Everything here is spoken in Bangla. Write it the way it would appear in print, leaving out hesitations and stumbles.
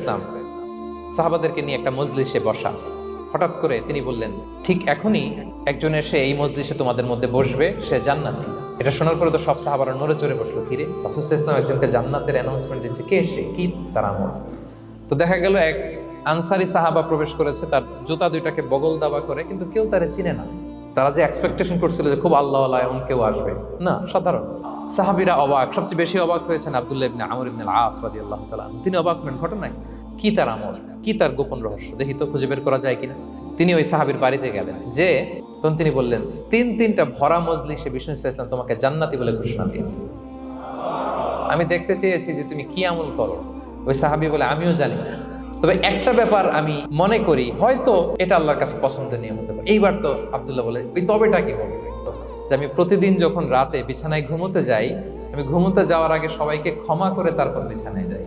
ইসলাম সাহাবাদেরকে নিয়ে একটা মজলিসে বসা। হঠাৎ করে তিনি বললেন, ঠিক এখনই একজন এসে এই মজলিসে তোমাদের মধ্যে বসবে, সে জান্নাতি। এটা শোনার পরে তো সব সাহাবারা নড়ে চড়ে বসলো, ফিরে রাসূল সাল্লাল্লাহু আলাইহি ওয়াসাল্লাম একজনকে জান্নাতের অ্যানাউন্সমেন্ট দিচ্ছে, কে সে, কি তার আমল? তো দেখা গেল এক আনসারি সাহাবা প্রবেশ করেছে, তার জুতা দুইটাকে বগল দাবা করে, কিন্তু কেউ তারে চিনে না। তারা যে এক্সপেকটেশন করছিল যে খুব আল্লাহওয়ালা এমন কেউ আসবে, না, সাধারণ সাহাবীরা অবাক। সবচেয়ে বেশি অবাক হয়েছেন আব্দুল্লাহ ইবনে আমর ইবনে আল-আস রাদিয়াল্লাহু তাআলা। তিনি অবাক হলেন, ঘটনা কি, তার আমল কি, তার গোপন রহস্য, দেখি তো খুঁজে বের করা যায় কিনা। তিনি ওই সাহাবীর বাড়িতে গেলেন, যে তখন তিনি বললেন, তিনটা ভরা মজলিসে বিষ্ণু সাল্লাল্লাহু আলাইহি ওয়াসাল্লাম তোমাকে জান্নাতি বলে ঘোষণা দিয়েছে। আমি দেখতে চেয়েছি যে তুমি কি আমল করো। ওই সাহাবী বলে, আমিও জানি না, তবে একটা ব্যাপার আমি মনে করি হয়তো এটা আল্লাহর কাছে পছন্দনীয় হতে পারে। এইবার তো আব্দুল্লাহ বলে, ওই তবেটা কি বলবে? যে আমি প্রতিদিন যখন রাতে বিছানায় ঘুমোতে যাই, আমি ঘুমোতে যাওয়ার আগে সবাইকে ক্ষমা করে তারপর বিছানায় যাই।